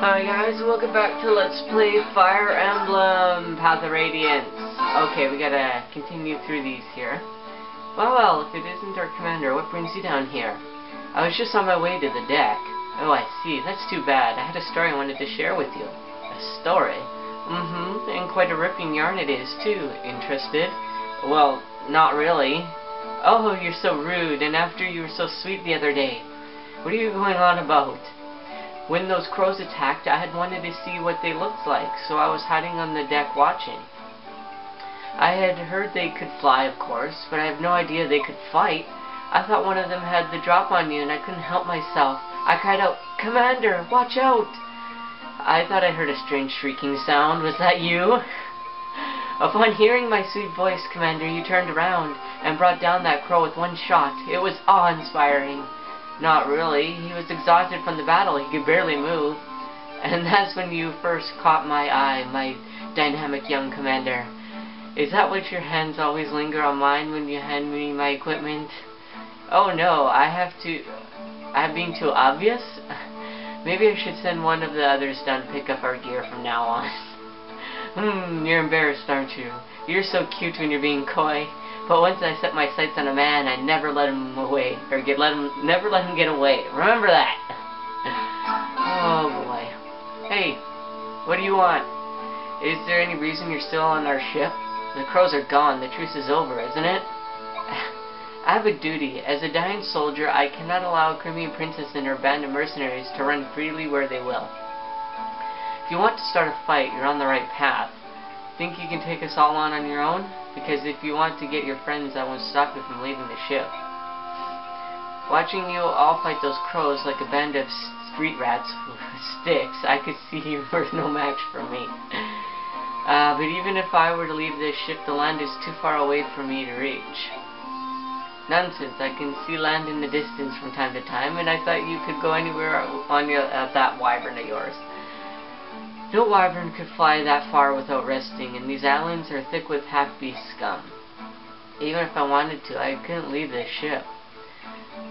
Hi guys, welcome back to Let's Play Fire Emblem, Path of Radiance. Okay, we gotta continue through these here. Well, if it isn't our commander, what brings you down here? I was just on my way to the deck. Oh, I see. That's too bad. I had a story I wanted to share with you. A story? And quite a ripping yarn it is, too. Interested? Well, not really. Oh, you're so rude, and after you were so sweet the other day. What are you going on about? When those crows attacked, I had wanted to see what they looked like, so I was hiding on the deck watching. I had heard they could fly, of course, but I have no idea they could fight. I thought one of them had the drop on you, and I couldn't help myself. I cried out, "Commander, watch out!" I thought I heard a strange shrieking sound. Was that you? Upon hearing my sweet voice, Commander, you turned around and brought down that crow with one shot. It was awe-inspiring. Not really. He was exhausted from the battle. He could barely move. And that's when you first caught my eye, my dynamic young commander. Is that what your hands always linger on mine when you hand me my equipment? Oh no, I'm being too obvious? Maybe I should send one of the others down to pick up our gear from now on. You're embarrassed, aren't you? You're so cute when you're being coy. But once I set my sights on a man, I never let him away, or never let him get away. Remember that. Oh boy. Hey, what do you want? Is there any reason you're still on our ship? The crows are gone. The truce is over, isn't it? I have a duty. As a dying soldier, I cannot allow a Crimean princess and her band of mercenaries to run freely where they will. If you want to start a fight, you're on the right path. Think you can take us all on your own? Because if you want to get your friends, I won't stop you from leaving the ship. Watching you all fight those crows like a band of street rats with sticks, I could see you were no match for me. But even if I were to leave this ship, the land is too far away for me to reach. Nonsense, I can see land in the distance from time to time, and I thought you could go anywhere on that wyvern of yours. No wyvern could fly that far without resting, and these islands are thick with half-beast scum. Even if I wanted to, I couldn't leave this ship.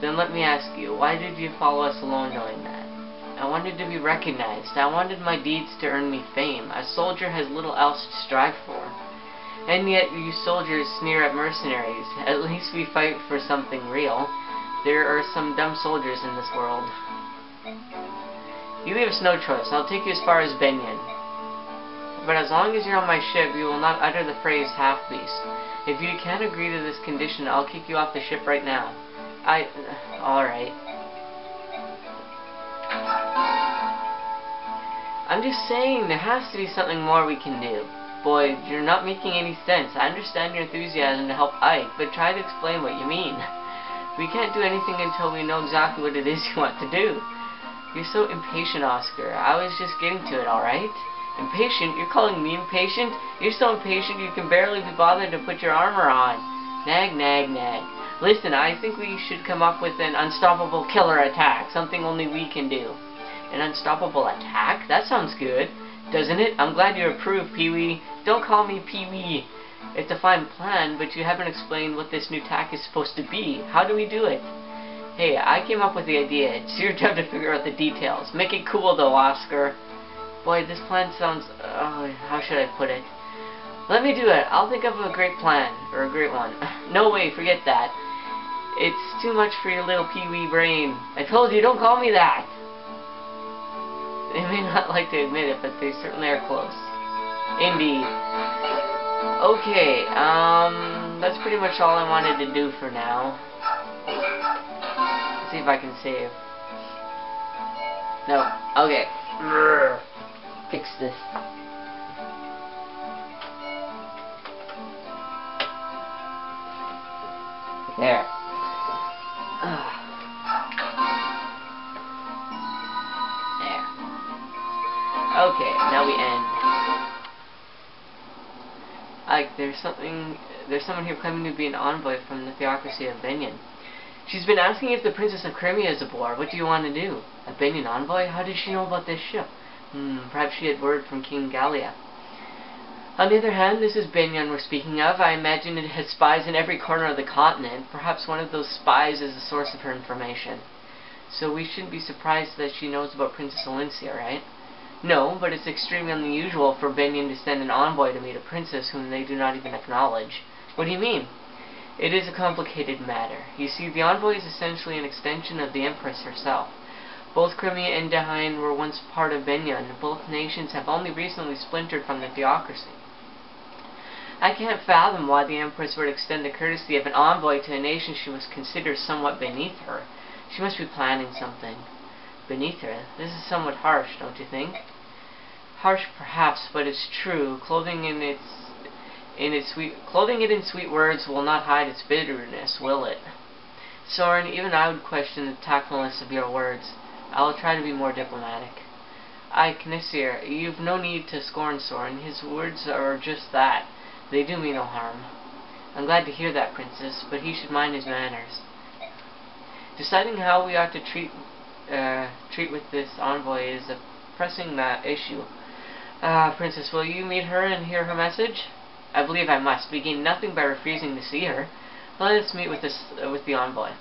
Then let me ask you, why did you follow us alone knowing that? I wanted to be recognized. I wanted my deeds to earn me fame. A soldier has little else to strive for. And yet you soldiers sneer at mercenaries. At least we fight for something real. There are some dumb soldiers in this world. You leave us no choice. I'll take you as far as Benyon. But as long as you're on my ship, you will not utter the phrase half-beast. If you can't agree to this condition, I'll kick you off the ship right now. Alright. I'm just saying, there has to be something more we can do. Boy, you're not making any sense. I understand your enthusiasm to help Ike, but try to explain what you mean. We can't do anything until we know exactly what it is you want to do. You're so impatient, Oscar. I was just getting to it, alright? Impatient? You're calling me impatient? You're so impatient you can barely be bothered to put your armor on. Nag, nag, nag. Listen, I think we should come up with an unstoppable killer attack. Something only we can do. An unstoppable attack? That sounds good, doesn't it? I'm glad you approve, Pee-wee. Don't call me Pee-wee. It's a fine plan, but you haven't explained what this new attack is supposed to be. How do we do it? Hey, I came up with the idea. It's your job to figure out the details. Make it cool, though, Oscar. Boy, this plan sounds... how should I put it? Let me do it. I'll think of a great plan. Or a great one. No way, forget that. It's too much for your little pee-wee brain. I told you, don't call me that. They may not like to admit it, but they certainly are close. Indeed. Okay, that's pretty much all I wanted to do for now. See if I can save. No. Okay. Fix this. There. There. Okay, now we end. There's someone here claiming to be an envoy from the theocracy of Benyon. She's been asking if the Princess of Crimea is aboard. What do you want to do? A Benyon envoy? How does she know about this ship? Perhaps she had word from King Gallia. On the other hand, this is Benyon we're speaking of. I imagine it has spies in every corner of the continent. Perhaps one of those spies is the source of her information. So we shouldn't be surprised that she knows about Princess Olyncia, right? No, but it's extremely unusual for Benyon to send an envoy to meet a princess whom they do not even acknowledge. What do you mean? It is a complicated matter. You see, the envoy is essentially an extension of the Empress herself. Both Crimea and Dahain were once part of Benyon. Both nations have only recently splintered from the theocracy. I can't fathom why the Empress would extend the courtesy of an envoy to a nation she must consider somewhat beneath her. She must be planning something. Beneath her? This is somewhat harsh, don't you think? Harsh perhaps, but it's true. Clothing it in sweet words will not hide its bitterness, will it? Soren, even I would question the tactfulness of your words. I will try to be more diplomatic. Knissir, you've no need to scorn Soren. His words are just that. They do me no harm. I'm glad to hear that, Princess, but he should mind his manners. Deciding how we ought to treat with this envoy is a pressing issue. Princess, will you meet her and hear her message? I believe I must. We gain nothing by refusing to see her. Let us meet with the envoy.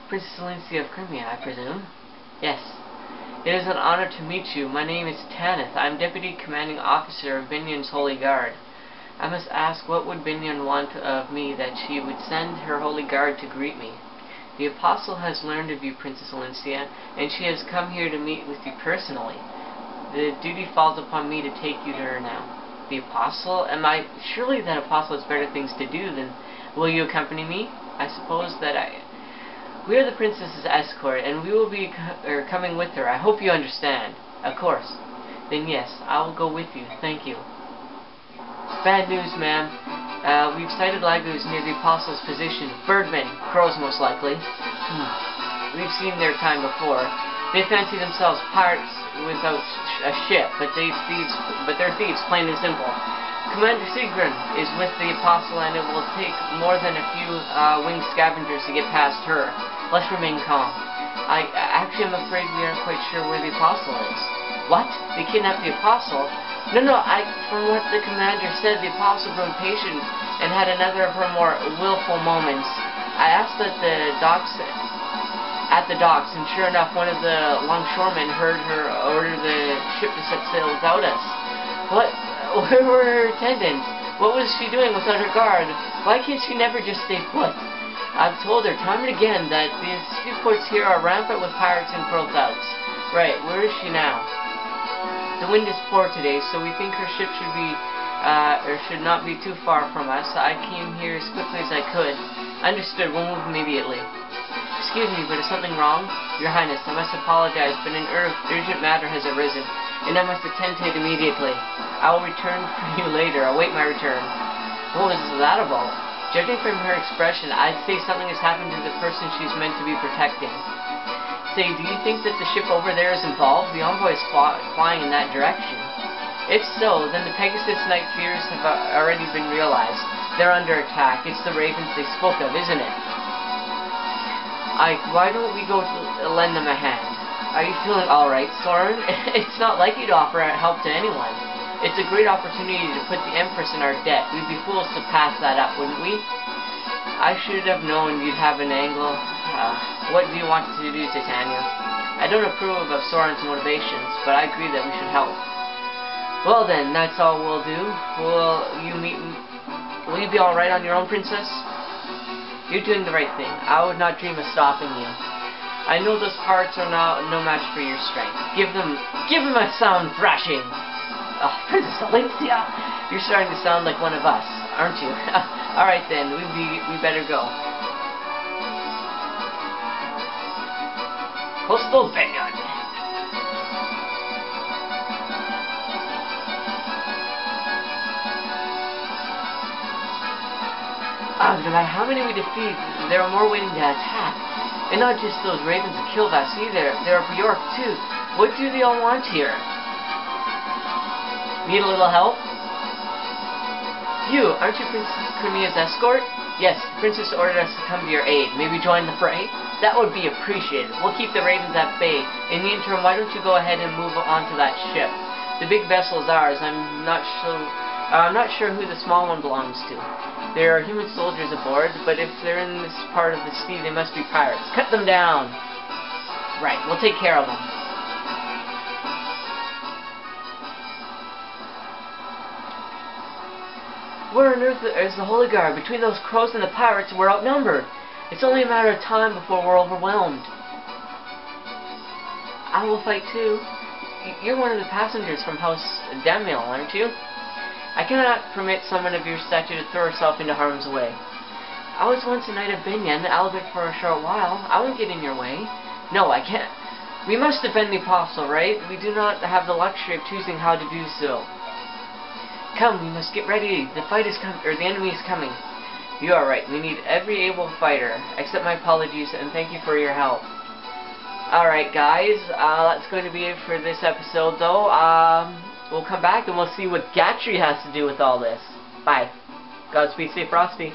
Princess Alicia of Crimea, I presume? Yes. It is an honor to meet you. My name is Tanith. I am Deputy Commanding Officer of Binyon's Holy Guard. I must ask, what would Binyon want of me that she would send her Holy Guard to greet me? The Apostle has learned of you, Princess Alicia, and she has come here to meet with you personally. The duty falls upon me to take you to her now. The Apostle? Surely that Apostle has better things to do than... Will you accompany me? I suppose that we are the Princess's escort, and we will be coming with her. I hope you understand. Of course. Then yes, I will go with you. Thank you. Bad news, ma'am. We've sighted lagos near the Apostle's position. Birdmen. Crows, most likely. We've seen their kind before. They fancy themselves pirates without a ship, but they're thieves, plain and simple. Commander Sigrun is with the Apostle, and it will take more than a few winged scavengers to get past her. Let's remain calm. Actually, I'm afraid we aren't quite sure where the Apostle is. What? They kidnapped the Apostle? No, from what the commander said, the Apostle grew impatient and had another of her more willful moments. I asked at the docks, and sure enough, one of the longshoremen heard her order the ship to set sail without us. What? Where were her attendants? What was she doing without her guard? Why can't she never just stay put? I've told her time and again that these seaports here are rampant with pirates and crossouts. Right, where is she now? The wind is poor today, so we think her ship should not be too far from us. I came here as quickly as I could. Understood, we'll move immediately. Excuse me, but is something wrong? Your Highness, I must apologize, but an urgent matter has arisen, and I must attend to it immediately. I will return for you later. Await my return. What was that about? Judging from her expression, I'd say something has happened to the person she's meant to be protecting. Say, do you think that the ship over there is involved? The envoy is flying in that direction. If so, then the Pegasus night fears have already been realized. They're under attack. It's the ravens they spoke of, isn't it? Why don't we go to lend them a hand? Are you feeling alright, Soren? It's not like you to offer help to anyone. It's a great opportunity to put the Empress in our debt. We'd be fools to pass that up, wouldn't we? I should have known you'd have an angle. What do you want to do, Titania? I don't approve of Soren's motivations, but I agree that we should help. Well then, that's all we'll do. Will you be alright on your own, Princess? You're doing the right thing. I would not dream of stopping you. I know those parts are no match for your strength. Give them a sound thrashing. Oh, Princess Alicia, you're starting to sound like one of us, aren't you? All right then, we better go. Coastal Benyon. No matter how many we defeat, there are more waiting to attack. And not just those ravens of Kilvass either. There are Bjork too. What do they all want here? Need a little help? You, aren't you Princess Crimea's escort? Yes, the Princess ordered us to come to your aid. Maybe join the fray? That would be appreciated. We'll keep the ravens at bay. In the interim, why don't you go ahead and move on to that ship? The big vessel is ours. I'm not sure who the small one belongs to. There are human soldiers aboard, but if they're in this part of the sea, they must be pirates. Cut them down! Right, we'll take care of them. Where on earth is the Holy Guard? Between those crows and the pirates, we're outnumbered. It's only a matter of time before we're overwhelmed. I will fight too. You're one of the passengers from House Damiel, aren't you? I cannot permit someone of your stature to throw herself into harm's way. I was once a knight of Binyan, albeit for a short while. I won't get in your way. No, I can't. We must defend the apostle, right? We do not have the luxury of choosing how to do so. Come, we must get ready. The fight is coming, or the enemy is coming. You are right. We need every able fighter. Accept my apologies and thank you for your help. Alright guys, that's going to be it for this episode though. We'll come back and we'll see what Gatry has to do with all this. Bye. Godspeed, stay frosty.